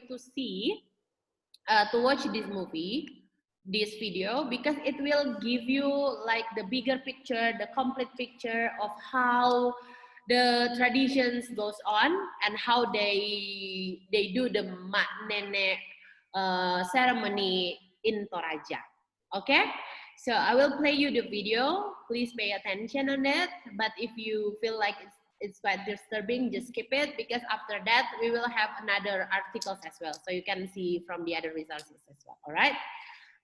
to see, to watch this movie, this video, because it will give you like the bigger picture, the complete picture of how the traditions goes on and how they do the mak nenek ceremony in Toraja. Okay, so I will play you the video. Please pay attention on it. But if you feel like it's quite disturbing, just skip it, because after that we will have another articles as well, so you can see from the other resources as well. All right,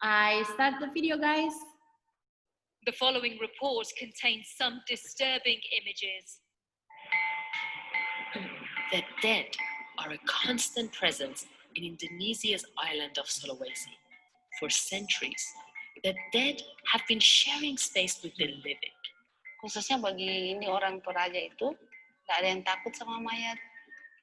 I start the video, guys. The following report contains some disturbing images. The dead are a constant presence in Indonesia's island of Sulawesi. For centuries, the dead have been sharing space with the living. Khususnya bagi ini orang Toraja itu, tidak ada yang takut sama mayat,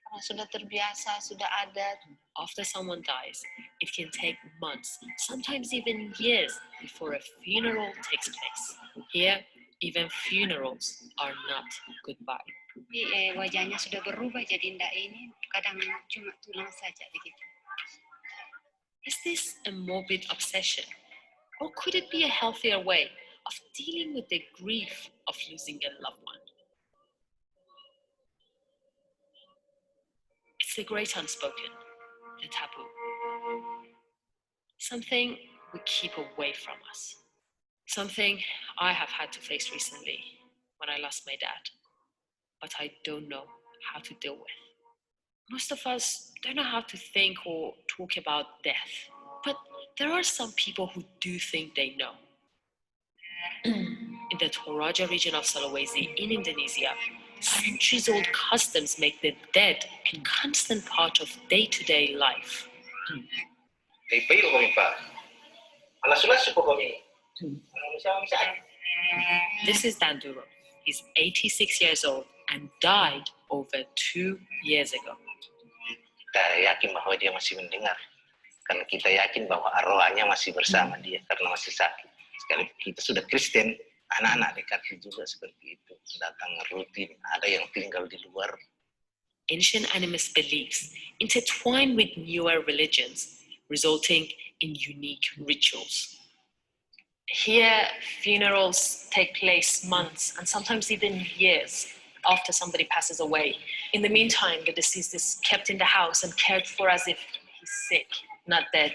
karena sudah terbiasa, sudah adat. After someone dies, it can take months, sometimes even years, before a funeral takes place. Here, even funerals are not goodbye. Wajahnya sudah berubah jadi ndak ini, kadang cuma tulang saja begitu. Is this a morbid obsession? Or could it be a healthier way of dealing with the grief of losing a loved one? It's the great unspoken, the taboo. Something we keep away from us. Something I have had to face recently when I lost my dad, but I don't know how to deal with. Most of us don't know how to think or talk about death, but there are some people who do think they know. In the Toraja region of Sulawesi in Indonesia, centuries-old customs make the dead a constant part of day-to-day life. This is Danduro. He's 86 years old and died over 2 years ago. Kita yakin bahwa dia masih mendengar, karena kita yakin bahwa arwahnya masih bersama dia karena masih sakit. Sekali kita sudah Kristen, anak-anak dekatnya juga seperti itu, datang rutin, ada yang tinggal di luar. Ancient animist beliefs intertwine with newer religions, resulting in unique rituals. Here, funerals take place months and sometimes even years after somebody passes away. In the meantime, the deceased is kept in the house and cared for as if he's sick, not dead.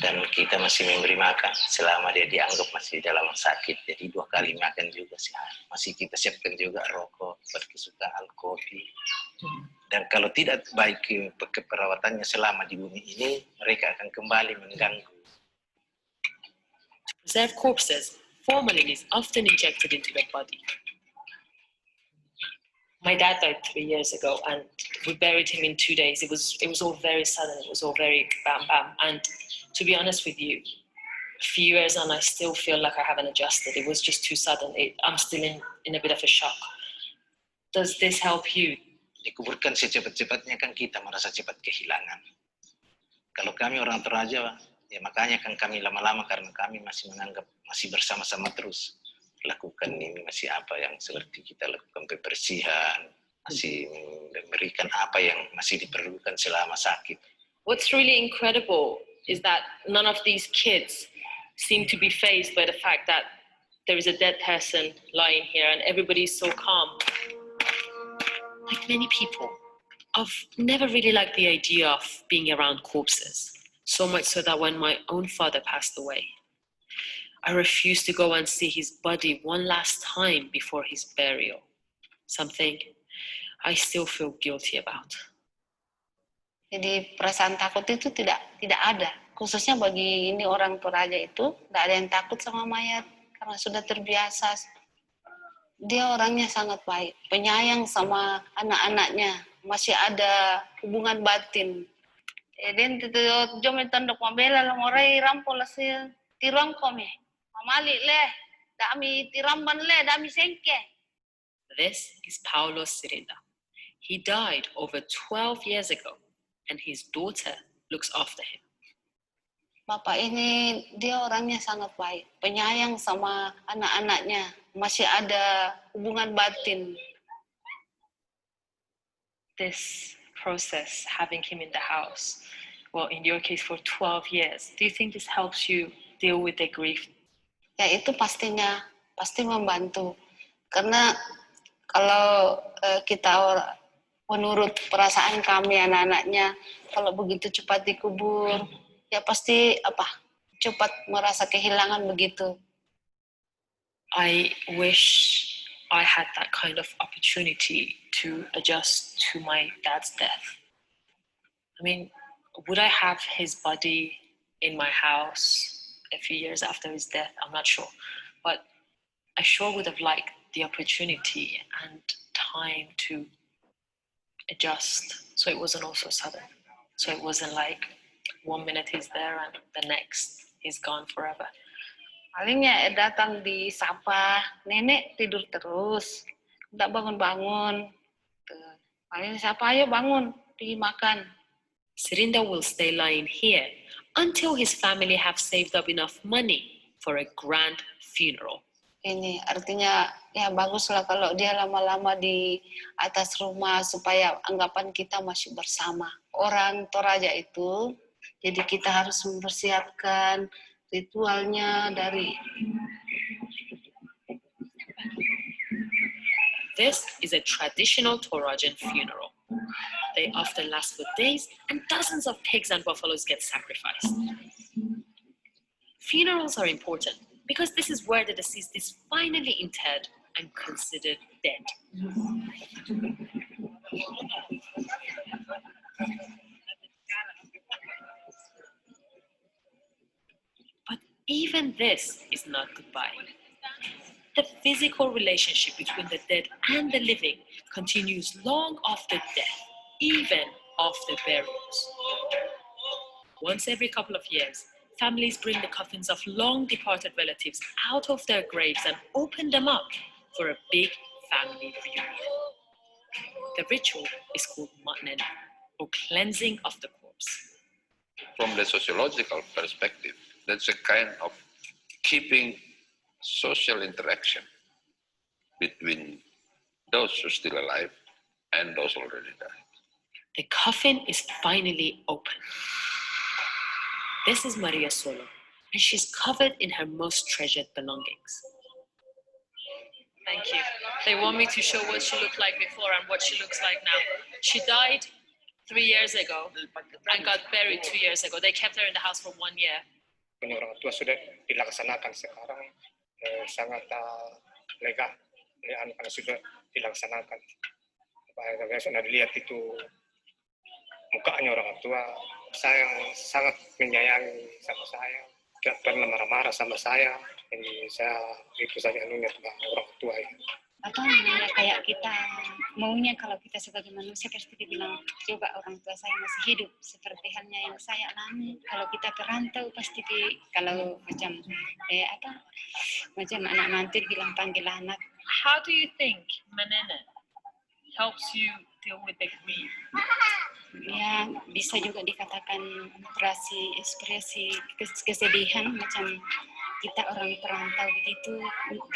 Dan kita masih memberi makan selama dia dianggap masih dalam sakit. Jadi 2 kali makan juga sih. Masih kita siapkan juga rokok, berkesukaan, kopi. Dan kalau tidak baik keperawatannya selama di bumi ini, mereka akan kembali mengganggu. To preserve corpses, formalin is often injected into the body. My dad died 3 years ago, and we buried him in 2 days. It was all very sudden. It was all very bam bam. And to be honest with you, a few years on, I still feel like I haven't adjusted. It was just too sudden. I'm still in a bit of a shock. Does this help you? Dikuburkan secepat-cepatnya kan kita merasa cepat kehilangan. Kalau kami orang Toraja, ya makanya kan kami lama-lama karena kami masih menganggap masih bersama-sama terus. Lakukan ini masih apa yang seperti kita lakukan pembersihan, masih memberikan apa yang masih diperlukan selama sakit. What's really incredible is that none of these kids seem to be fazed by the fact that there is a dead person lying here and everybody's so calm. Like many people, I've never really liked the idea of being around corpses, so much so that when my own father passed away, I refused to go and see his body one last time before his burial. Something I still feel guilty about. Jadi perasaan takut itu tidak ada. Khususnya bagi ini orang Toraja itu, tidak ada yang takut sama mayat karena sudah terbiasa. Dia orangnya sangat baik, penyayang sama anak-anaknya, masih ada hubungan batin. Dan itu jom tanduk mabela lamorai rampol hasil tirang kome. Mamali le, dami tiramban le, dami sengke. This is Paulo Alinda. He died over 12 years ago, and his daughter looks after him. Bapak ini dia orangnya sangat baik, penyayang sama anak-anaknya, masih ada hubungan batin. This process, having him in the house, Well, in your case, for 12 years. Do you think this helps you deal with the grief? Ya itu pastinya, pasti membantu. Karena kalau kita menurut perasaan kami anak-anaknya, kalau begitu cepat dikubur, ya pasti cepat merasa kehilangan begitu. I wish I had that kind of opportunity to adjust to my dad's death. I mean, would I have his body in my house a few years after his death? I'm not sure. But I sure would have liked the opportunity and time to adjust so it wasn't also sudden. So it wasn't like 1 minute he's there and the next he's gone forever. Palingnya datang disapa, nenek tidur terus, tidak bangun-bangun. Paling siapa ayo bangun, pergi makan. Sirinda will stay lying here until his family have saved up enough money for a grand funeral. Ini artinya ya baguslah kalau dia lama-lama di atas rumah supaya anggapan kita masih bersama. Orang Toraja itu, jadi kita harus mempersiapkan ritualnya dari. This is a traditional Torajan funeral. They often last for days and dozens of pigs and buffaloes get sacrificed. Funerals are important because this is where the deceased is finally interred and considered dead. But even this is not goodbye. The physical relationship between the dead and the living continues long after death, even after burials. Once every couple of years, families bring the coffins of long departed relatives out of their graves and open them up for a big family reunion. The ritual is called matnena, or cleansing of the corpse. From the sociological perspective, that's a kind of keeping social interaction between those who are still alive and those already died. The coffin is finally open. This is Maria Solo, and she's covered in her most treasured belongings. Thank you. They want me to show what she looked like before and what she looks like now. She died 3 years ago and got buried 2 years ago. They kept her in the house for 1 year. Orang tua sudah dilaksanakan sekarang sangat lega, karena sudah dilaksanakan. Saya sudah dilihat itu mukanya orang tua, sayang, sangat menyayangi sama saya, tidak pernah marah-marah sama saya. Jadi saya itu saja anunya tentang orang tua ini. Kayak kita maunya kalau kita sebagai manusia pasti dibilang juga orang tua saya masih hidup, seperti halnya yang saya alami. Kalau kita perantau pasti kalau macam macam anak mantu bilang panggil anak. How do you think Manene helps you deal with the grief? Ya bisa juga dikatakan ekspresi kesedihan, macam kita orang perantau begitu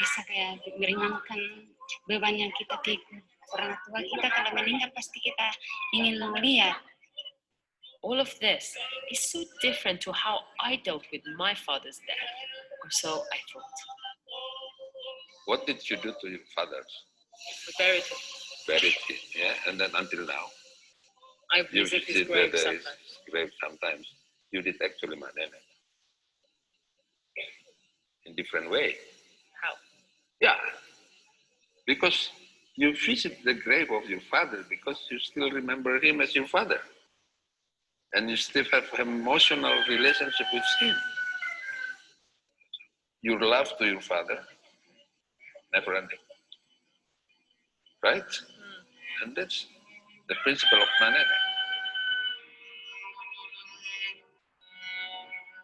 bisa kayak meringankan beban yang kita pikul. Orang tua kita kalau meninggal pasti kita ingin melihat. All of this is so different to how I dealt with my father's death, or so I thought. What did you do to your fathers? We buried him. Buried him, yeah? And then until now? I visit his grave sometimes. You did actually manene. In different way. How? Yeah. Because you visit the grave of your father because you still remember him as your father. And you still have emotional relationship with him. Your love to your father, never ending. Right? And that's the principle of manene.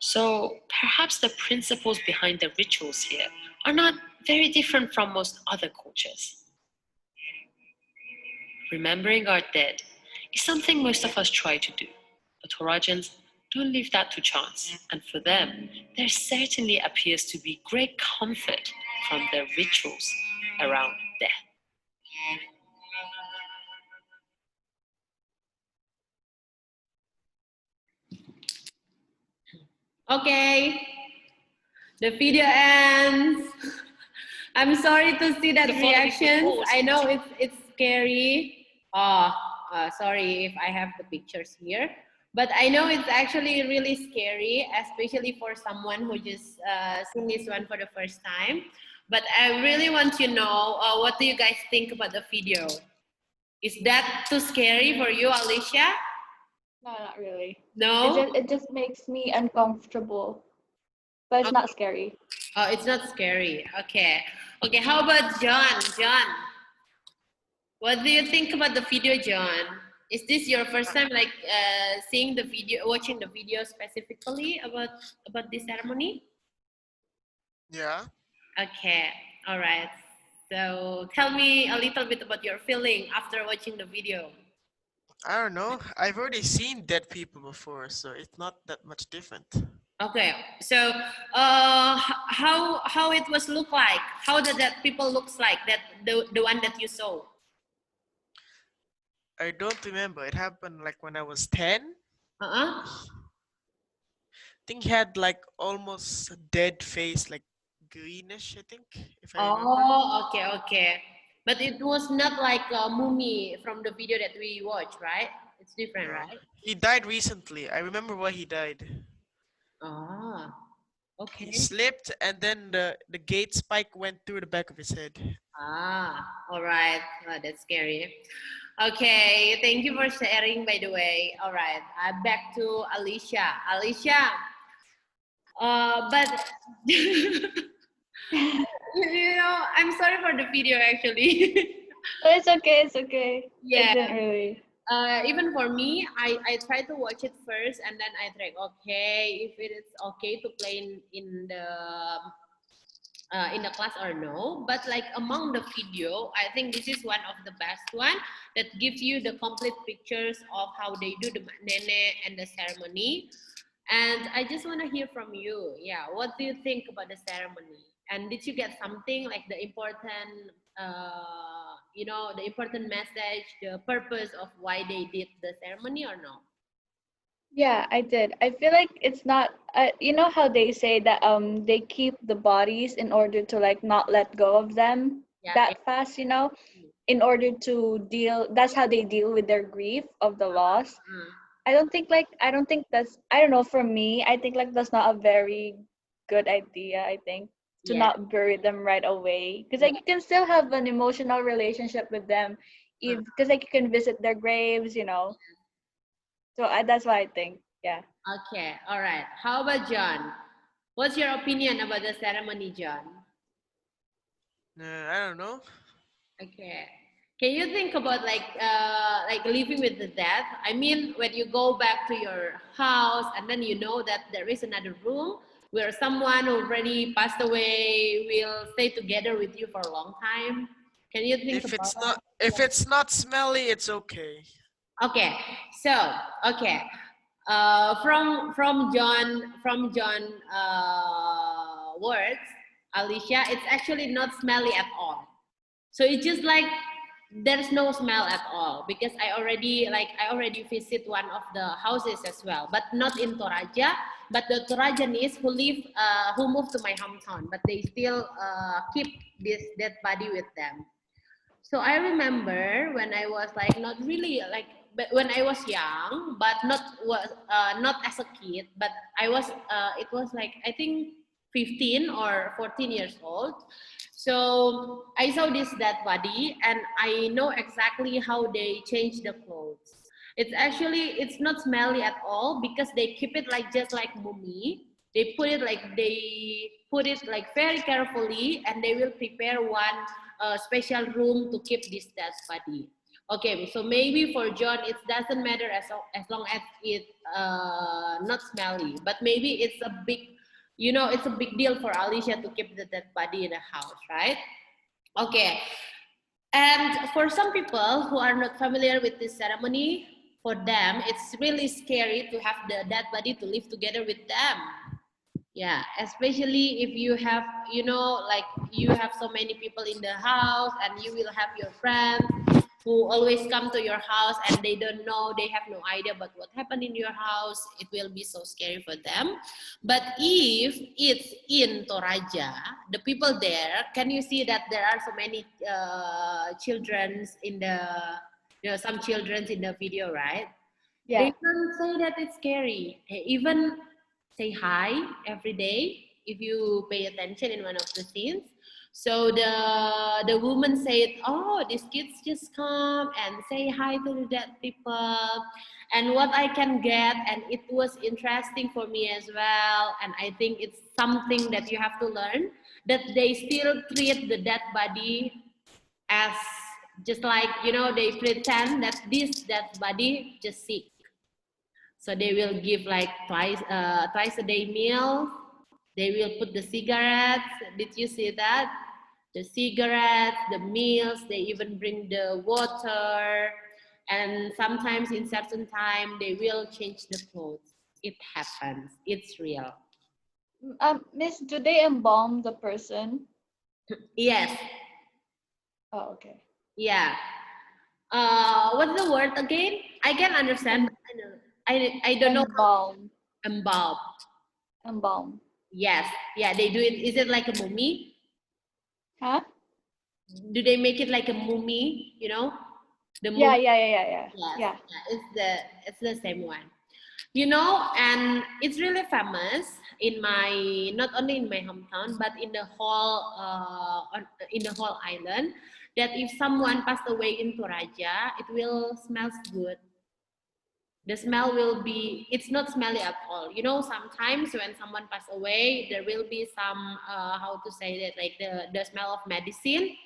So perhaps the principles behind the rituals here are not very different from most other cultures. Remembering our dead is something most of us try to do, but Torajans don't leave that to chance, and for them, there certainly appears to be great comfort from the rituals around death. Okay, the video ends. I'm sorry to see that The following reactions. before, I know it's scary. Oh, sorry if I have the pictures here. But I know it's actually really scary, especially for someone who just seen this one for the first time. But I really want to know, what do you guys think about the video? Is that too scary for you, Alicia? No, not really. No? It just makes me uncomfortable, but it's not scary. Oh, it's not scary. Okay. Okay, how about John? John, what do you think about the video, John? Is this your first time like seeing the video, watching the video specifically about this ceremony? Yeah. Okay. All right. So tell me a little bit about your feeling after watching the video. I don't know. I've already seen dead people before, so it's not that much different. Okay. So how it was look like? How did that people looks like that the one that you saw? I don't remember. It happened like when I was 10. Uh-uh. I think he had like almost a dead face, like greenish, I think, if I remember. Oh, okay, okay. But it was not like a mummy from the video that we watched, right? It's different, No. right? He died recently. I remember why he died. Ah, He okay. slipped and then the gate spike went through the back of his head. Ah, all right. Oh, that's scary. Okay, thank you for sharing, by the way. All right, back to Alicia. Alicia, but you know, I'm sorry for the video actually. But it's okay. It's okay. Yeah. It didn't really. Even for me, I try to watch it first and then I think, okay, if it is okay to play in the class or no. But like among the video, I think this is one of the best one that gives you the complete pictures of how they do the nene and the ceremony. And I just want to hear from you. Yeah, what do you think about the ceremony? And did you get something like the important, the important message, the purpose of why they did the ceremony or no? Yeah, I did. I feel like it's not. You know how they say that they keep the bodies in order to like not let go of them Yeah, that fast. You know, in order to deal. That's how they deal with their grief of the loss. I don't think that's, I don't know, for me, I think like that's not a very good idea, I think, to yeah, not bury them right away, because like you can still have an emotional relationship with them, if because like you can visit their graves, you know. So that's what I think. Yeah. Okay, all right. How about John? What's your opinion about the ceremony, John? I don't know. Okay. Can you think about like living with the death? I mean, when you go back to your house and then you know that there is another room where someone already passed away will stay together with you for a long time. Can you think about that? If it's not smelly, it's okay. Okay, so okay, from John words, Alicia, it's actually not smelly at all. So it's just like there's no smell at all because I already visit one of the houses as well, but not in Toraja. But the Torajanese who moved to my hometown, but they still keep this dead body with them. So I remember when I was like not really like, but when I was young, but not as a kid, but it was like I think 15 or 14 years old. So I saw this dead body and I know exactly how they change the clothes. It's not smelly at all because they keep it like just like mummy. They put it like very carefully and they will prepare one special room to keep this dead body. Okay, so maybe for John it doesn't matter as long as it not smelly, but maybe it's a big deal for Alicia to keep the dead body in the house, right? Okay, and for some people who are not familiar with this ceremony, for them it's really scary to have the dead body to live together with them. Yeah, especially if you have, like you have so many people in the house and you will have your friends. who always come to your house and they don't know, they have no idea about what happened in your house. It will be so scary for them. But if it's in Toraja, the people there, can you see that there are so many children in the, some children in the video, right? Yeah. They don't say that it's scary. They even say hi every day if you pay attention in one of the scenes. So the woman said, oh, these kids just come and say hi to the dead people. And what I can get, and it was interesting for me as well, and I think it's something that you have to learn, that they still treat the dead body as just like, they pretend that this dead body just sick. So they will give like twice a day meal. They will put the cigarettes. Did you see that? The cigarettes, the meals, they even bring the water. And sometimes in certain time, they will change the clothes. It happens. It's real. Miss, do they embalm the person? Yes. Oh, okay. Yeah. What's the word again? I can understand. I don't know. Embalm. Embalm. Embalm. Yes. Yeah, they do it. Is it like a mummy? Huh? Do they make it like a mummy? The mummy. Yeah. Yes. Yeah. It's the same one. And it's really famous in not only in my hometown, but in the whole island, that if someone passed away in Toraja, it will smell good. The smell will be, it's not smelly at all. Sometimes when someone passed away, there will be some, how to say that, like the smell of medicine.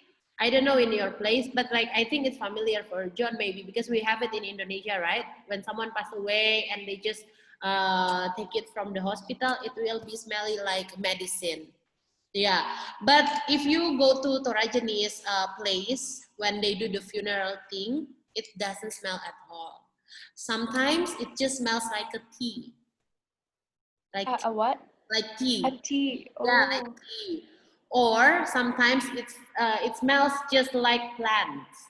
I don't know in your place, but like I think it's familiar for John maybe because we have it in Indonesia, right? When someone passed away and they just take it from the hospital, it will be smelly like medicine. Yeah, but if you go to Torajanese place when they do the funeral thing, it doesn't smell at all. Sometimes it just smells like a tea. Like A what? Like tea. A tea. Oh. Yeah, like tea. Or sometimes it smells just like plants.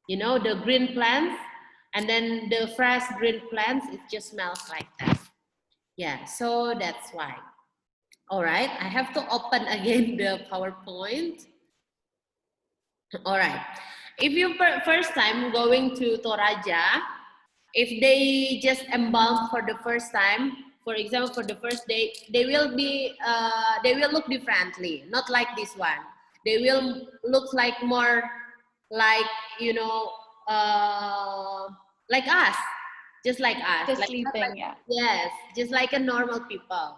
The green plants, and then the fresh green plants, it just smells like that. Yeah, so that's why. All right, I have to open again the PowerPoint. All right, if you first time going to Toraja, if they just embalm for the first time, for example, for the first day, they will look differently, not like this one. They will look like more like, like us, just like us. Just like, sleeping, yeah. Yes, just like a normal people.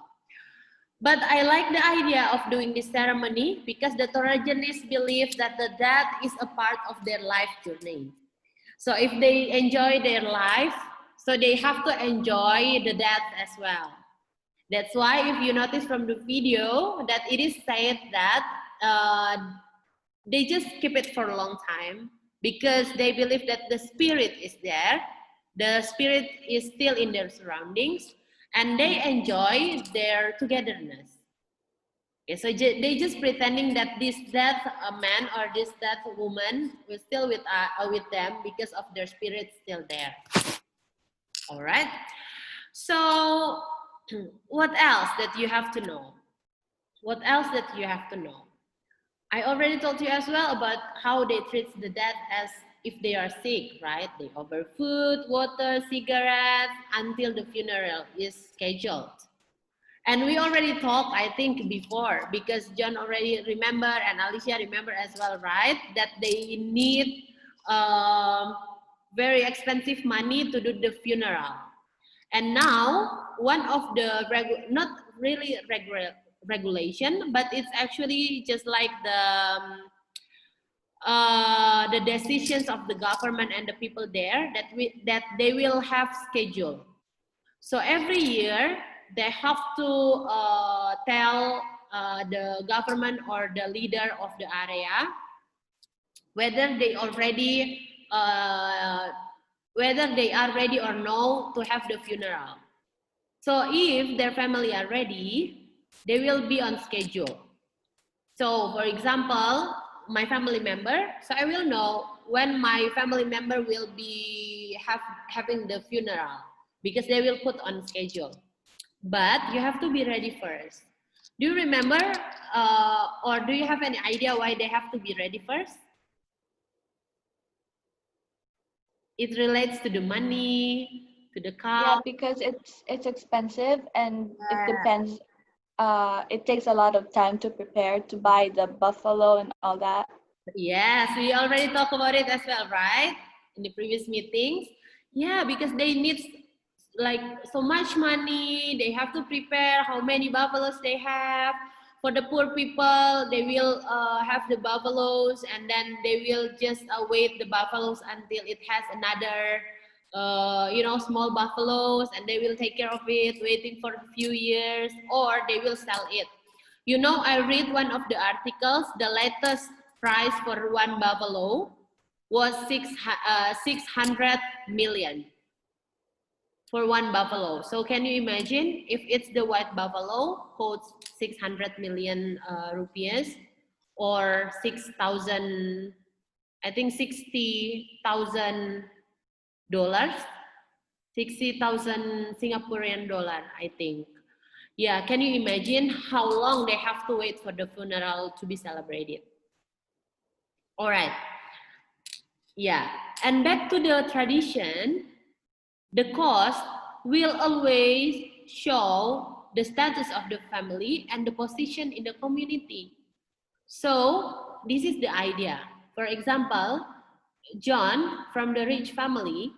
But I like the idea of doing this ceremony because the Torajanese believe that the death is a part of their life journey. So if they enjoy their life, so they have to enjoy the death as well. That's why if you notice from the video that it is said that they just keep it for a long time because they believe that the spirit is there. The spirit is still in their surroundings and they enjoy their togetherness. Okay, so they just pretending that this dead man or this dead woman was still with them because of their spirit still there. All right. So what else that you have to know? What else that you have to know? I already told you as well about how they treat the dead as if they are sick, right? They offer food, water, cigarettes until the funeral is scheduled. And we already talked, I think, before, because John already remember and Alicia remember as well, right? That they need very expensive money to do the funeral. And now, one of the, not really regulation, but it's actually just like the decisions of the government and the people there that they will have schedule. So every year they have to tell the government or the leader of the area whether they already whether they are ready or no to have the funeral. So if their family are ready, they will be on schedule. So for example, my family member, so I will know when my family member will be having the funeral, because they will put on schedule. But you have to be ready first. Do you remember, or do you have any idea why they have to be ready first? It relates to the money, to the Yeah, cow. because it's expensive and it Yeah. depends. It takes a lot of time to prepare to buy the buffalo and all that. Yes, we already talked about it as well, right? In the previous meetings. Yeah, because they need like so much money. They have to prepare how many buffaloes they have. For the poor people, they will have the buffaloes, and then they will just wait the buffaloes until it has another, small buffaloes, and they will take care of it, waiting for a few years, or they will sell it. You know, I read one of the articles, the latest price for one buffalo was 600 million for one buffalo. So can you imagine if it's the white buffalo, costs 600 million rupees, or 6,000, I think $60,000, 60,000 Singaporean dollar, I think. Yeah, can you imagine how long they have to wait for the funeral to be celebrated? All right. Yeah, and back to the tradition, the cost will always show the status of the family and the position in the community. So this is the idea. For example, John from the rich family.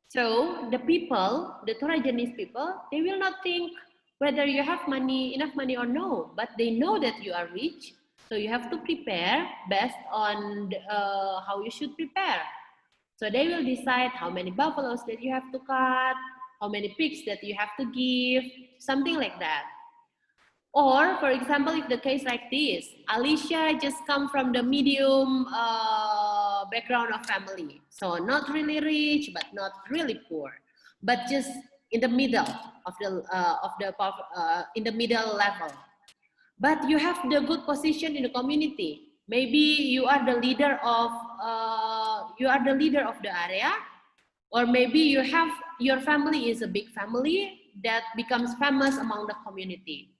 So the people, the Torajanese people, they will not think whether you have money, enough money or no, but they know that you are rich. So you have to prepare based on how you should prepare. So they will decide how many buffaloes that you have to cut, how many pigs that you have to give, something like that. Or, for example, if the case like this, Alicia just come from the medium background of family. So not really rich, but not really poor, but just in the middle of in the middle level. But you have the good position in the community. Maybe you are the leader of the area, or maybe your family is a big family that becomes famous among the community.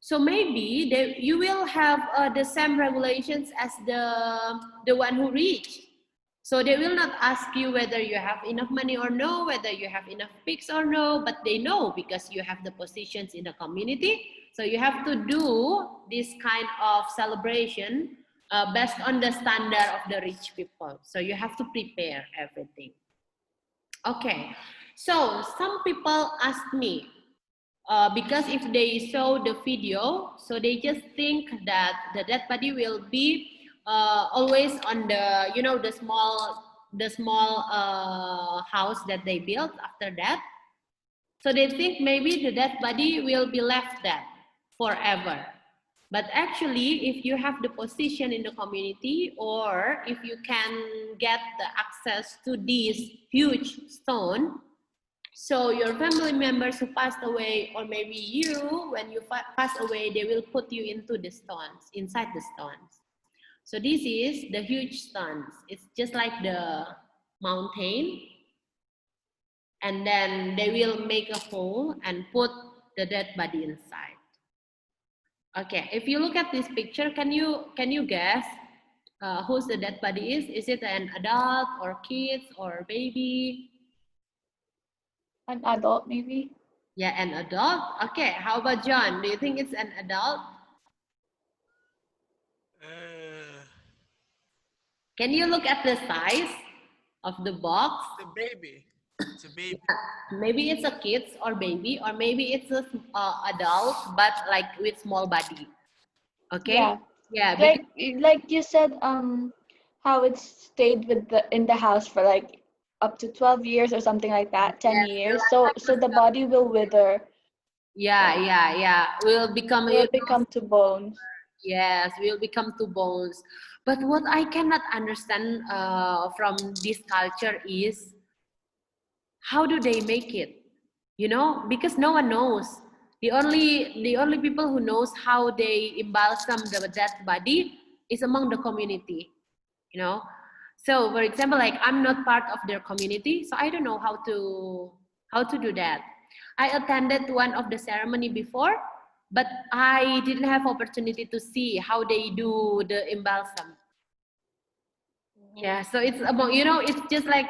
So maybe you will have the same regulations as the one who reach. So they will not ask you whether you have enough money or no, whether you have enough pigs or no, but they know because you have the positions in the community. So you have to do this kind of celebration based on the standard of the rich people. So you have to prepare everything. Okay, so some people ask me, because if they saw the video, so they just think that the dead body will be always on the, the small house that they built after that. So they think maybe the dead body will be left there forever. But actually, if you have the position in the community, or if you can get the access to this huge stone, so your family members who passed away, or maybe you, when you pass away, they will put you into the stones, inside the stones. So this is the huge stones. It's just like the mountain. And then they will make a hole and put the dead body inside. Okay, if you look at this picture, can you guess whose the dead body is? Is it an adult or kids or baby? An adult, maybe. Yeah, an adult. Okay, how about John? Do you think it's an adult? Can you look at the size of the box? The baby. It's a baby. Yeah, maybe it's a kids or baby, or maybe it's a adult, but like with small body. Okay. Yeah. Yeah. Like you said, how it stayed in the house for like up to 12 years or something like that, 10 Yes, years. So the body will wither. Yeah. Will become. Will become to bones. Yes, will become to bones. But what I cannot understand from this culture is, how do they make it? Because no one knows. The only people who knows how they embalsam the dead body is among the community. You know, So for example, like I'm not part of their community, so I don't know how to do that. I attended one of the ceremony before, but I didn't have opportunity to see how they do the embalsam. Yeah, so it's about, it's just like,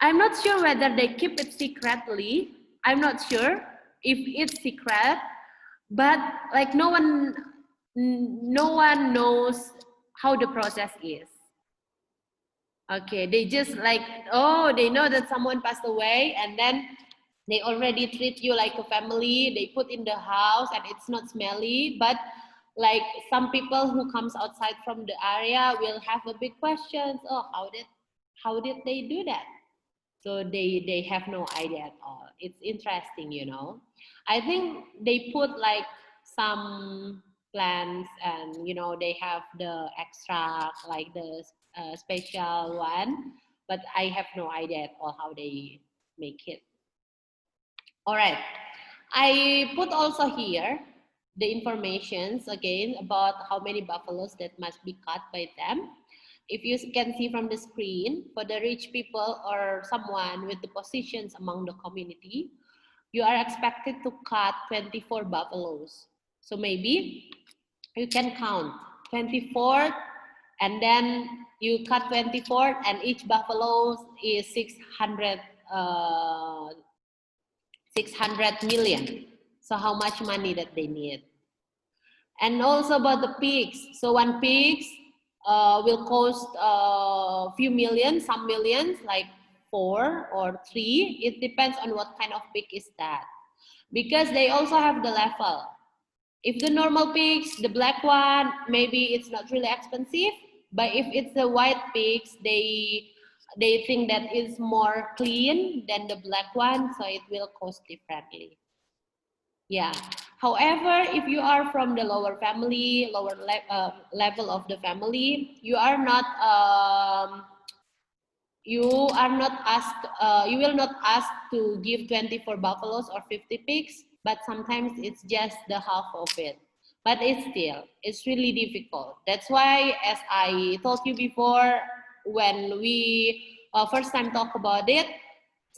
I'm not sure whether they keep it secretly. I'm not sure if it's secret, but like no one knows how the process is. Okay, they just like, oh, they know that someone passed away, and then they already treat you like a family. They put in the house and it's not smelly, but like some people who comes outside from the area will have a big questions. Oh, how did they do that? So they have no idea at all. It's interesting, I think they put like some plants, and they have the extract, like the special one, but I have no idea at all how they make it. All right, I put also here the informations again about how many buffaloes that must be cut by them. If you can see from the screen, for the rich people or someone with the positions among the community, you are expected to cut 24 buffaloes. So maybe you can count 24, and then you cut 24, and each buffalo is 600 million. So how much money that they need? And also about the pigs. So one pigs will cost a few millions, some millions, like 4 or 3. It depends on what kind of pig is that. Because they also have the level. If the normal pigs, the black one, maybe it's not really expensive. But if it's the white pigs, they think that it's more clean than the black one, so it will cost differently. Yeah. However, if you are from the lower family, level of the family, you are not asked. You will not ask to give 24 buffaloes or 50 pigs, but sometimes it's just the half of it. But it's really difficult. That's why, as I told you before, when we first time talk about it,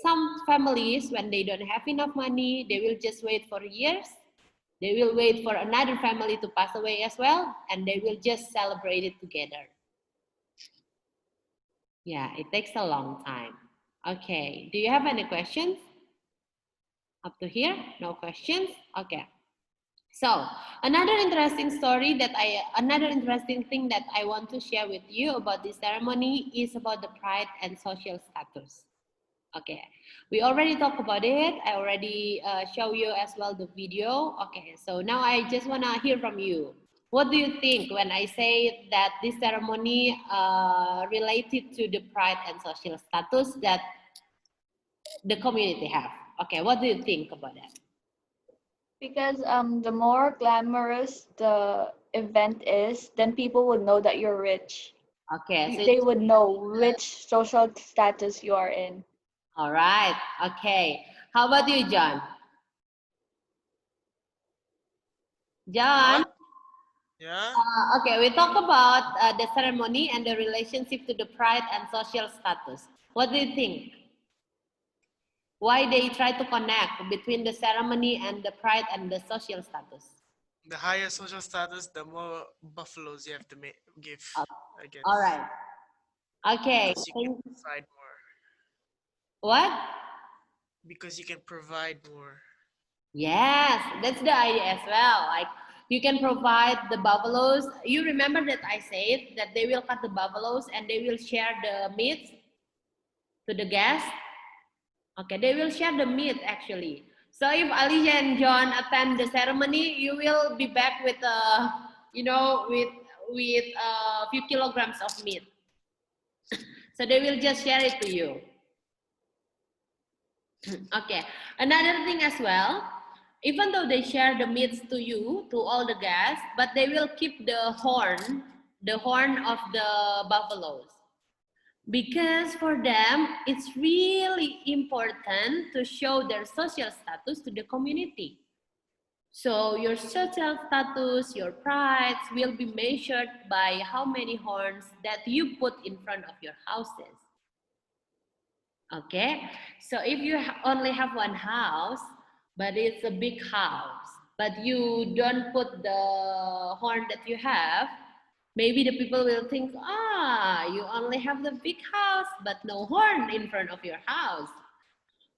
some families, when they don't have enough money, they will just wait for years. They will wait for another family to pass away as well, and they will just celebrate it together. Yeah, it takes a long time. Okay, do you have any questions? Up to here? No questions? Okay. So, another interesting thing that I want to share with you about this ceremony is about the pride and social status. Okay, we already talked about it. I already show you as well the video. Okay, so now I just want to hear from you. What do you think when I say that this ceremony related to the pride and social status that the community have? Okay, what do you think about that? Because the more glamorous the event is, then people would know that you're rich. Okay, so they would know which social status you are in. All right. Okay. How about you, John? John? What? Yeah. Okay, we talk about the ceremony and the relationship to the pride and social status. What do you think? Why they try to connect between the ceremony and the pride and the social status? The higher social status, the more buffaloes you have to give, I guess. All right. Okay. Because you can provide more. What? Because you can provide more. Yes, that's the idea as well. Like you can provide the buffaloes. You remember that I said that they will cut the buffaloes and they will share the meat to the guests. Okay, they will share the meat actually. So if Alicia and John attend the ceremony, you will be back with with a few kilograms of meat. So they will just share it to you. Okay, another thing as well, even though they share the meats to you, to all the guests, but they will keep the horn of the buffaloes. Because for them, it's really important to show their social status to the community. So your social status, your pride will be measured by how many horns that you put in front of your houses. Okay, so if you only have one house, but it's a big house, but you don't put the horn that you have, maybe the people will think, you only have the big house, but no horn in front of your house.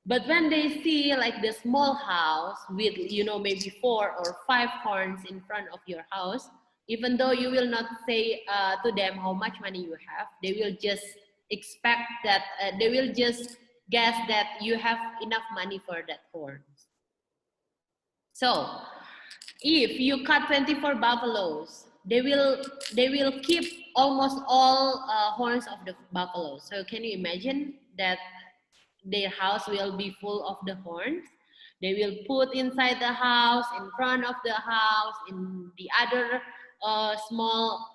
But when they see like the small house with, maybe 4 or 5 horns in front of your house, even though you will not say to them how much money you have, they will just expect that, they will just guess that you have enough money for that horns. So if you cut 24 buffaloes, they will keep almost all horns of the buffaloes. So can you imagine that their house will be full of the horns? They will put inside the house, in front of the house, in the other small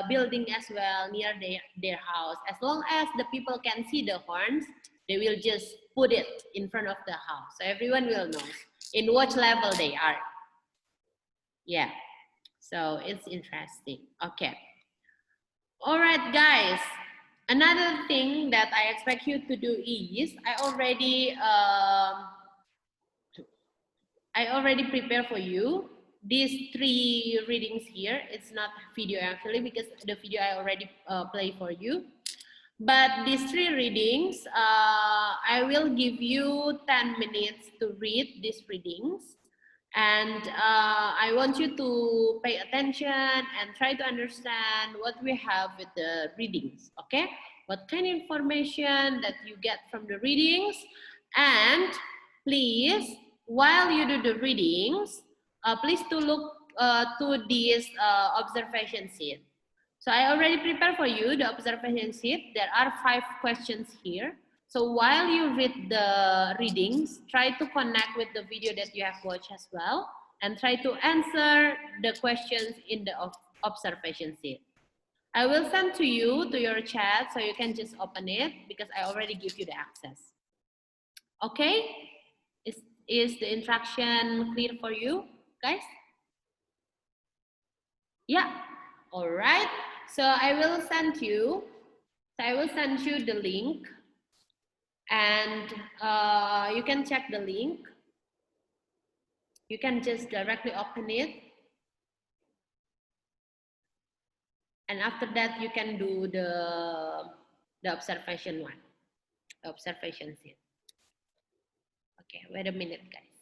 building as well near their house. As long as the people can see the horns, they will just put it in front of the house. So everyone will know in what level they are. Yeah, so it's interesting. Okay. All right, guys. Another thing that I expect you to do is I already prepared for you these 3 readings here. It's not video actually because the video I already play for you. But these 3 readings, I will give you 10 minutes to read these readings. And I want you to pay attention and try to understand what we have with the readings, okay? What kind of information that you get from the readings. And please, while you do the readings, please to look to this observation sheet. So I already prepared for you the observation sheet. There are 5 questions here. So while you read the readings, try to connect with the video that you have watched as well, and try to answer the questions in the observation sheet. I will send to you to your chat so you can just open it because I already give you the access. Okay? Is the instruction clear for you, guys? Yeah. All right. So I will send you the link, and you can check the link. You can just directly open it, and after that you can do the observation one, the observation sheet. Okay, wait a minute, guys.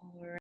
All right.